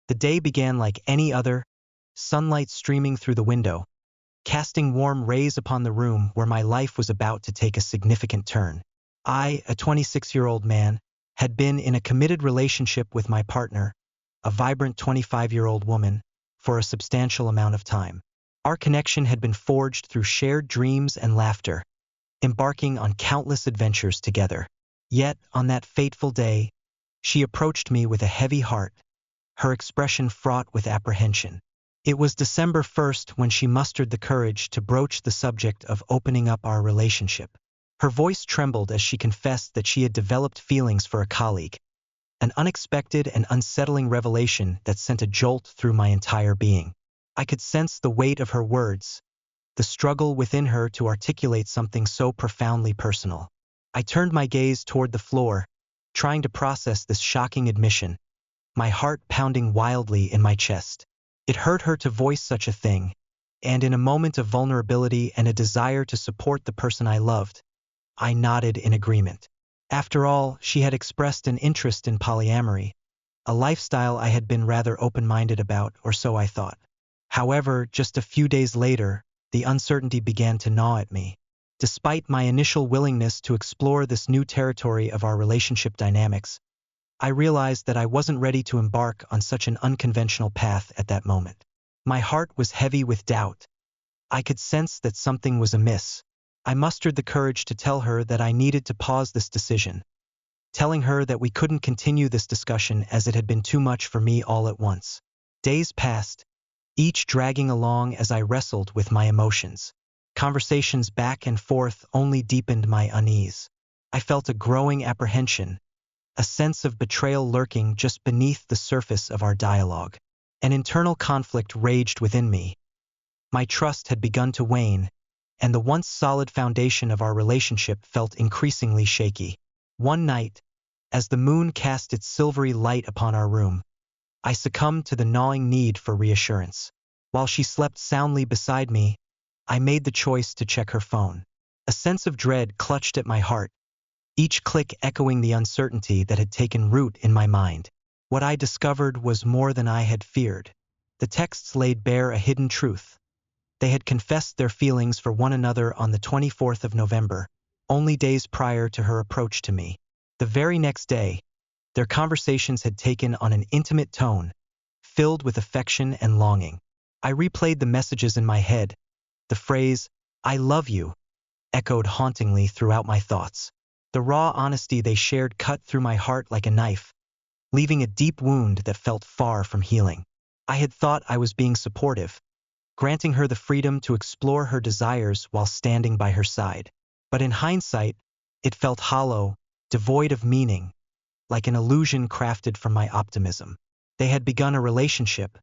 The day began like any other, sunlight streaming through the window, casting warm rays upon the room where my life was about to take a significant turn. I, a 26-year-old man, had been in a committed relationship with my partner, a vibrant 25-year-old woman, for a substantial amount of time. Our connection had been forged through shared dreams and laughter, embarking on countless adventures together. Yet, on that fateful day, she approached me with a heavy heart, her expression fraught with apprehension. It was December 1st when she mustered the courage to broach the subject of opening up our relationship. Her voice trembled as she confessed that she had developed feelings for a colleague, an unexpected and unsettling revelation that sent a jolt through my entire being. I could sense the weight of her words, the struggle within her to articulate something so profoundly personal. I turned my gaze toward the floor, trying to process this shocking admission, my heart pounding wildly in my chest. It hurt her to voice such a thing, and in a moment of vulnerability and a desire to support the person I loved, I nodded in agreement. After all, she had expressed an interest in polyamory, a lifestyle I had been rather open-minded about, or so I thought. However, just a few days later, the uncertainty began to gnaw at me. Despite my initial willingness to explore this new territory of our relationship dynamics, I realized that I wasn't ready to embark on such an unconventional path at that moment. My heart was heavy with doubt. I could sense that something was amiss. I mustered the courage to tell her that I needed to pause this decision, telling her that we couldn't continue this discussion as it had been too much for me all at once. Days passed, each dragging along as I wrestled with my emotions. Conversations back and forth only deepened my unease. I felt a growing apprehension, a sense of betrayal lurking just beneath the surface of our dialogue. An internal conflict raged within me. My trust had begun to wane, and the once solid foundation of our relationship felt increasingly shaky. One night, as the moon cast its silvery light upon our room, I succumbed to the gnawing need for reassurance. While she slept soundly beside me, I made the choice to check her phone. A sense of dread clutched at my heart, each click echoing the uncertainty that had taken root in my mind. What I discovered was more than I had feared. The texts laid bare a hidden truth. They had confessed their feelings for one another on the 24th of November, only days prior to her approach to me. The very next day, their conversations had taken on an intimate tone, filled with affection and longing. I replayed the messages in my head. The phrase, "I love you," echoed hauntingly throughout my thoughts. The raw honesty they shared cut through my heart like a knife, leaving a deep wound that felt far from healing. I had thought I was being supportive, granting her the freedom to explore her desires while standing by her side. But in hindsight, it felt hollow, devoid of meaning, like an illusion crafted from my optimism. They had begun a relationship,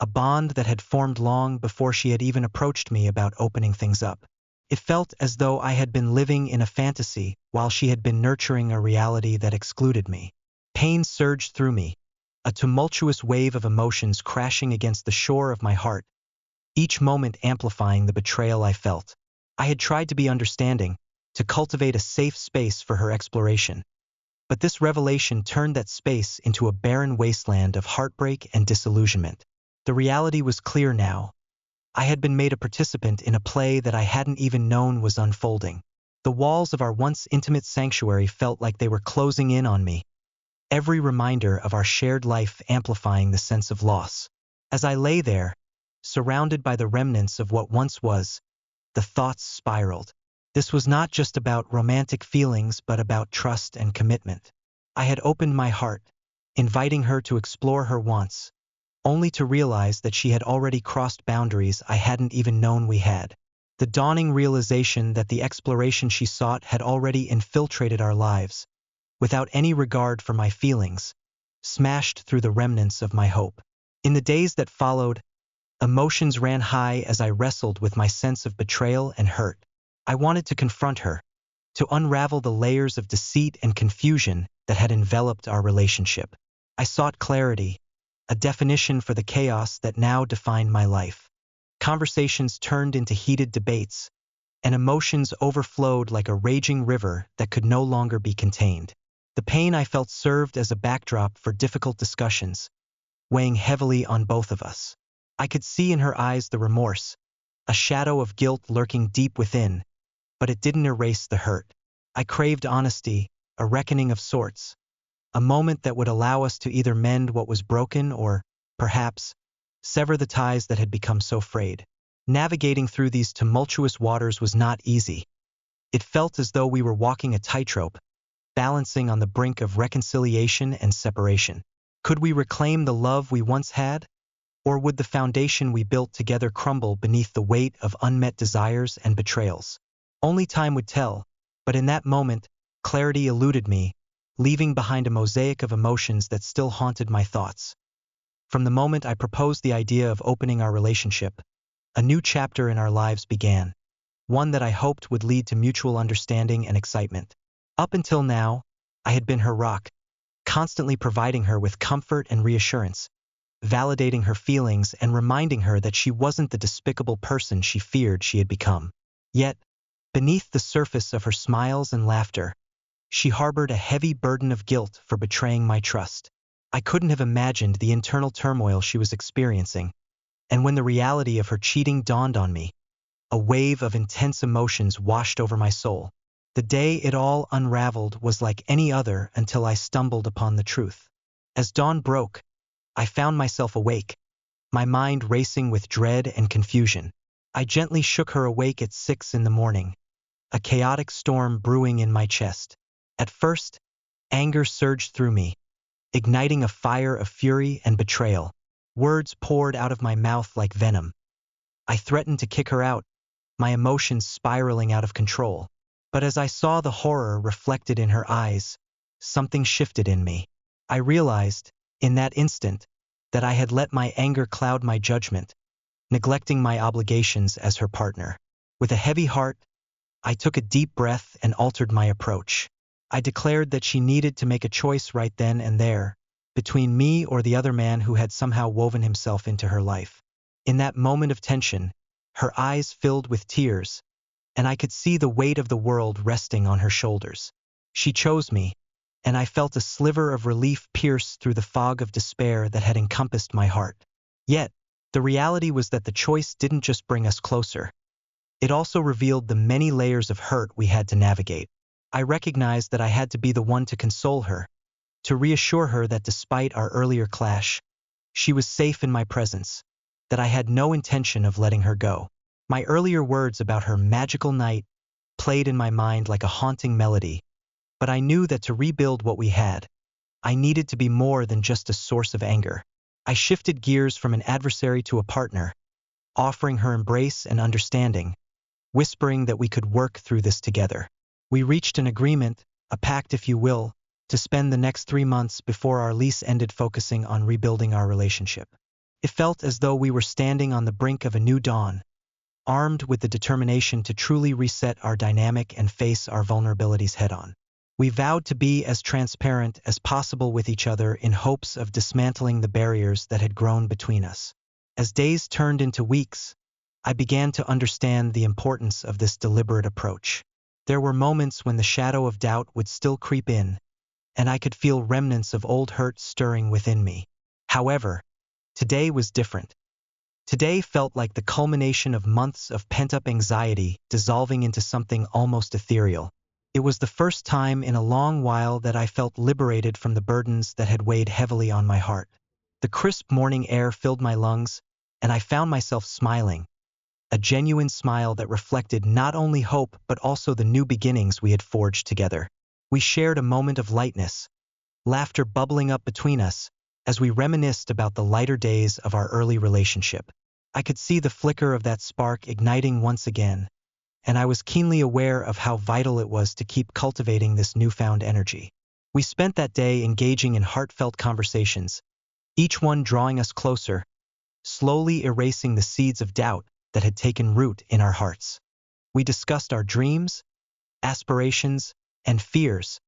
a bond that had formed long before she had even approached me about opening things up. It felt as though I had been living in a fantasy while she had been nurturing a reality that excluded me. Pain surged through me, a tumultuous wave of emotions crashing against the shore of my heart, each moment amplifying the betrayal I felt. I had tried to be understanding, to cultivate a safe space for her exploration. But this revelation turned that space into a barren wasteland of heartbreak and disillusionment. The reality was clear now. I had been made a participant in a play that I hadn't even known was unfolding. The walls of our once intimate sanctuary felt like they were closing in on me, every reminder of our shared life amplifying the sense of loss. As I lay there, surrounded by the remnants of what once was, the thoughts spiraled. This was not just about romantic feelings but about trust and commitment. I had opened my heart, inviting her to explore her wants, only to realize that she had already crossed boundaries I hadn't even known we had. The dawning realization that the exploration she sought had already infiltrated our lives, without any regard for my feelings, smashed through the remnants of my hope. In the days that followed, emotions ran high as I wrestled with my sense of betrayal and hurt. I wanted to confront her, to unravel the layers of deceit and confusion that had enveloped our relationship. I sought clarity, a definition for the chaos that now defined my life. Conversations turned into heated debates, and emotions overflowed like a raging river that could no longer be contained. The pain I felt served as a backdrop for difficult discussions, weighing heavily on both of us. I could see in her eyes the remorse, a shadow of guilt lurking deep within, but it didn't erase the hurt. I craved honesty, a reckoning of sorts, a moment that would allow us to either mend what was broken or, perhaps, sever the ties that had become so frayed. Navigating through these tumultuous waters was not easy. It felt as though we were walking a tightrope, balancing on the brink of reconciliation and separation. Could we reclaim the love we once had? Or would the foundation we built together crumble beneath the weight of unmet desires and betrayals? Only time would tell, but in that moment, clarity eluded me, leaving behind a mosaic of emotions that still haunted my thoughts. From the moment I proposed the idea of opening our relationship, a new chapter in our lives began, one that I hoped would lead to mutual understanding and excitement. Up until now, I had been her rock, constantly providing her with comfort and reassurance, validating her feelings and reminding her that she wasn't the despicable person she feared she had become. Yet, beneath the surface of her smiles and laughter, she harbored a heavy burden of guilt for betraying my trust. I couldn't have imagined the internal turmoil she was experiencing, and when the reality of her cheating dawned on me, a wave of intense emotions washed over my soul. The day it all unraveled was like any other until I stumbled upon the truth. As dawn broke, I found myself awake, my mind racing with dread and confusion. I gently shook her awake at 6 in the morning, a chaotic storm brewing in my chest. At first, anger surged through me, igniting a fire of fury and betrayal. Words poured out of my mouth like venom. I threatened to kick her out, my emotions spiraling out of control. But as I saw the horror reflected in her eyes, something shifted in me. I realized, in that instant, that I had let my anger cloud my judgment, neglecting my obligations as her partner. With a heavy heart, I took a deep breath and altered my approach. I declared that she needed to make a choice right then and there, between me or the other man who had somehow woven himself into her life. In that moment of tension, her eyes filled with tears, and I could see the weight of the world resting on her shoulders. She chose me, and I felt a sliver of relief pierce through the fog of despair that had encompassed my heart. Yet, the reality was that the choice didn't just bring us closer. It also revealed the many layers of hurt we had to navigate. I recognized that I had to be the one to console her, to reassure her that despite our earlier clash, she was safe in my presence, that I had no intention of letting her go. My earlier words about her magical night played in my mind like a haunting melody, but I knew that to rebuild what we had, I needed to be more than just a source of anger. I shifted gears from an adversary to a partner, offering her embrace and understanding, whispering that we could work through this together. We reached an agreement, a pact if you will, to spend the next 3 months before our lease ended focusing on rebuilding our relationship. It felt as though we were standing on the brink of a new dawn, armed with the determination to truly reset our dynamic and face our vulnerabilities head-on. We vowed to be as transparent as possible with each other in hopes of dismantling the barriers that had grown between us. As days turned into weeks, I began to understand the importance of this deliberate approach. There were moments when the shadow of doubt would still creep in, and I could feel remnants of old hurt stirring within me. However, today was different. Today felt like the culmination of months of pent-up anxiety dissolving into something almost ethereal. It was the first time in a long while that I felt liberated from the burdens that had weighed heavily on my heart. The crisp morning air filled my lungs, and I found myself smiling, a genuine smile that reflected not only hope but also the new beginnings we had forged together. We shared a moment of lightness, laughter bubbling up between us, as we reminisced about the lighter days of our early relationship. I could see the flicker of that spark igniting once again, and I was keenly aware of how vital it was to keep cultivating this newfound energy. We spent that day engaging in heartfelt conversations, each one drawing us closer, slowly erasing the seeds of doubt that had taken root in our hearts. We discussed our dreams, aspirations, and fears,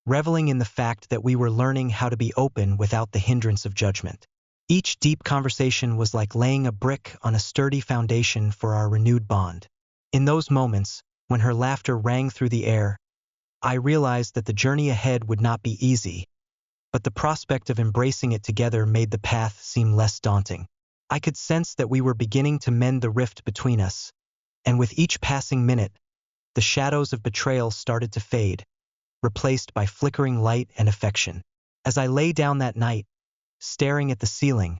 reveling in the fact that we were learning how to be open without the hindrance of judgment. Each deep conversation was like laying a brick on a sturdy foundation for our renewed bond. In those moments, when her laughter rang through the air, I realized that the journey ahead would not be easy, but the prospect of embracing it together made the path seem less daunting. I could sense that we were beginning to mend the rift between us, and with each passing minute, the shadows of betrayal started to fade, replaced by flickering light and affection. As I lay down that night, staring at the ceiling,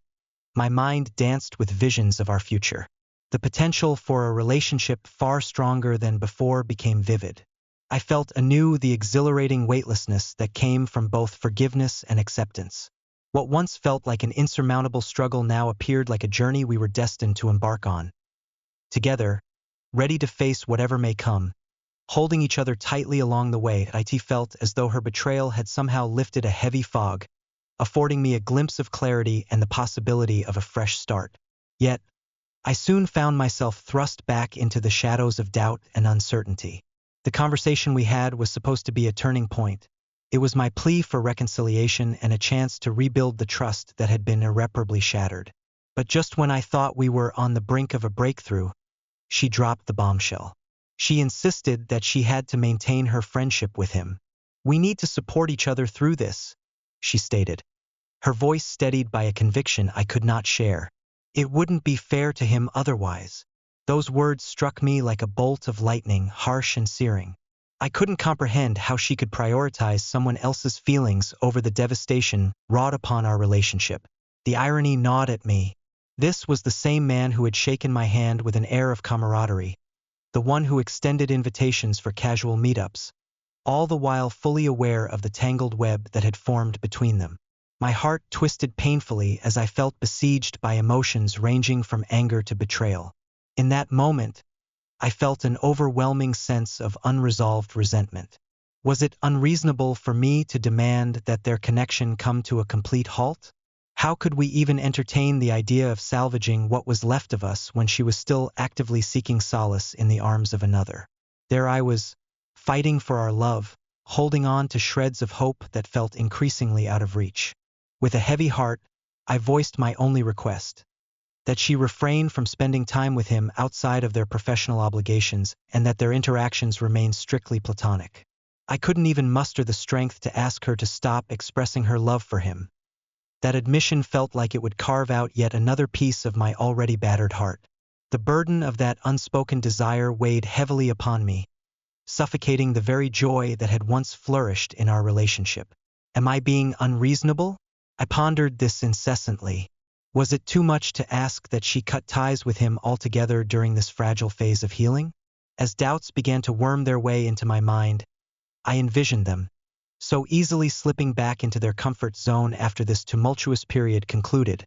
my mind danced with visions of our future. The potential for a relationship far stronger than before became vivid. I felt anew the exhilarating weightlessness that came from both forgiveness and acceptance. What once felt like an insurmountable struggle now appeared like a journey we were destined to embark on. Together, ready to face whatever may come, holding each other tightly along the way, it felt as though her betrayal had somehow lifted a heavy fog, affording me a glimpse of clarity and the possibility of a fresh start. Yet, I soon found myself thrust back into the shadows of doubt and uncertainty. The conversation we had was supposed to be a turning point. It was my plea for reconciliation and a chance to rebuild the trust that had been irreparably shattered. But just when I thought we were on the brink of a breakthrough, she dropped the bombshell. She insisted that she had to maintain her friendship with him. "We need to support each other through this," she stated, her voice steadied by a conviction I could not share. "It wouldn't be fair to him otherwise." Those words struck me like a bolt of lightning, harsh and searing. I couldn't comprehend how she could prioritize someone else's feelings over the devastation wrought upon our relationship. The irony gnawed at me. This was the same man who had shaken my hand with an air of camaraderie, the one who extended invitations for casual meetups, all the while fully aware of the tangled web that had formed between them. My heart twisted painfully as I felt besieged by emotions ranging from anger to betrayal. In that moment, I felt an overwhelming sense of unresolved resentment. Was it unreasonable for me to demand that their connection come to a complete halt? How could we even entertain the idea of salvaging what was left of us when she was still actively seeking solace in the arms of another? There I was, fighting for our love, holding on to shreds of hope that felt increasingly out of reach. With a heavy heart, I voiced my only request: that she refrain from spending time with him outside of their professional obligations and that their interactions remain strictly platonic. I couldn't even muster the strength to ask her to stop expressing her love for him. That admission felt like it would carve out yet another piece of my already battered heart. The burden of that unspoken desire weighed heavily upon me, suffocating the very joy that had once flourished in our relationship. Am I being unreasonable? I pondered this incessantly. Was it too much to ask that she cut ties with him altogether during this fragile phase of healing? As doubts began to worm their way into my mind, I envisioned them, so easily slipping back into their comfort zone after this tumultuous period concluded,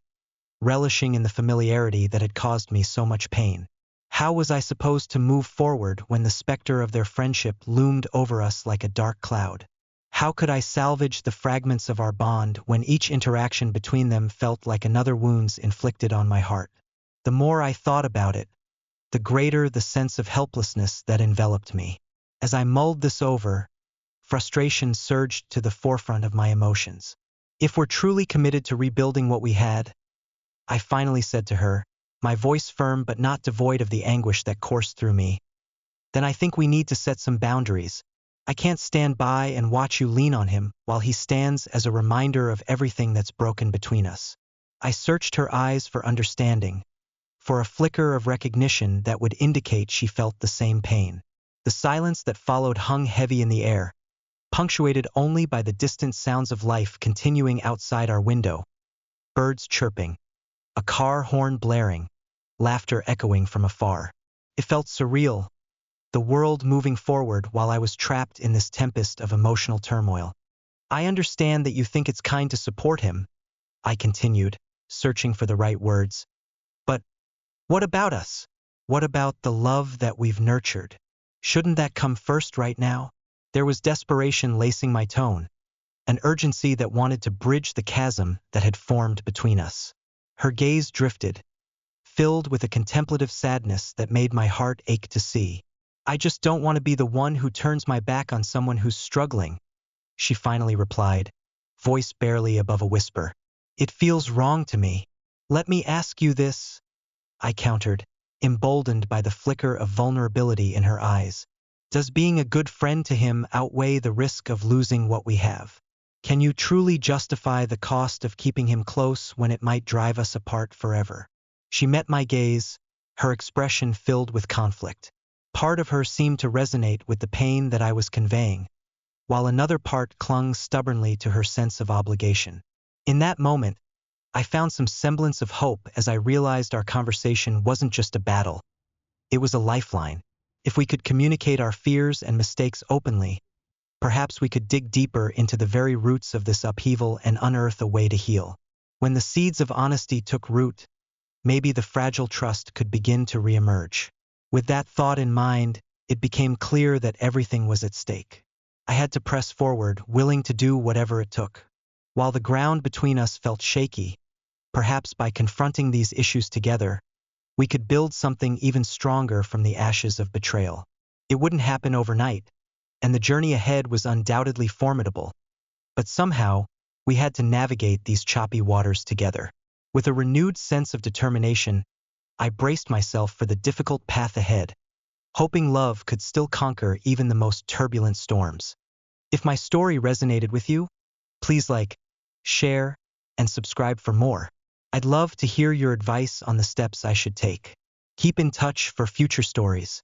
relishing in the familiarity that had caused me so much pain. How was I supposed to move forward when the specter of their friendship loomed over us like a dark cloud? How could I salvage the fragments of our bond when each interaction between them felt like another wound inflicted on my heart? The more I thought about it, the greater the sense of helplessness that enveloped me. As I mulled this over, frustration surged to the forefront of my emotions. If we're truly committed to rebuilding what we had, I finally said to her, my voice firm but not devoid of the anguish that coursed through me, then I think we need to set some boundaries. I can't stand by and watch you lean on him while he stands as a reminder of everything that's broken between us. I searched her eyes for understanding, for a flicker of recognition that would indicate she felt the same pain. The silence that followed hung heavy in the air, punctuated only by the distant sounds of life continuing outside our window. Birds chirping, a car horn blaring, laughter echoing from afar. It felt surreal, the world moving forward while I was trapped in this tempest of emotional turmoil. I understand that you think it's kind to support him, I continued, searching for the right words. But what about us? What about the love that we've nurtured? Shouldn't that come first right now? There was desperation lacing my tone, an urgency that wanted to bridge the chasm that had formed between us. Her gaze drifted, filled with a contemplative sadness that made my heart ache to see. I just don't want to be the one who turns my back on someone who's struggling, she finally replied, voice barely above a whisper. It feels wrong to me. Let me ask you this, I countered, emboldened by the flicker of vulnerability in her eyes. Does being a good friend to him outweigh the risk of losing what we have? Can you truly justify the cost of keeping him close when it might drive us apart forever? She met my gaze, her expression filled with conflict. Part of her seemed to resonate with the pain that I was conveying, while another part clung stubbornly to her sense of obligation. In that moment, I found some semblance of hope as I realized our conversation wasn't just a battle, it was a lifeline. If we could communicate our fears and mistakes openly, perhaps we could dig deeper into the very roots of this upheaval and unearth a way to heal. When the seeds of honesty took root, maybe the fragile trust could begin to reemerge. With that thought in mind, it became clear that everything was at stake. I had to press forward, willing to do whatever it took. While the ground between us felt shaky, perhaps by confronting these issues together, we could build something even stronger from the ashes of betrayal. It wouldn't happen overnight, and the journey ahead was undoubtedly formidable, but somehow, we had to navigate these choppy waters together. With a renewed sense of determination, I braced myself for the difficult path ahead, hoping love could still conquer even the most turbulent storms. If my story resonated with you, please like, share, and subscribe for more. I'd love to hear your advice on the steps I should take. Keep in touch for future stories.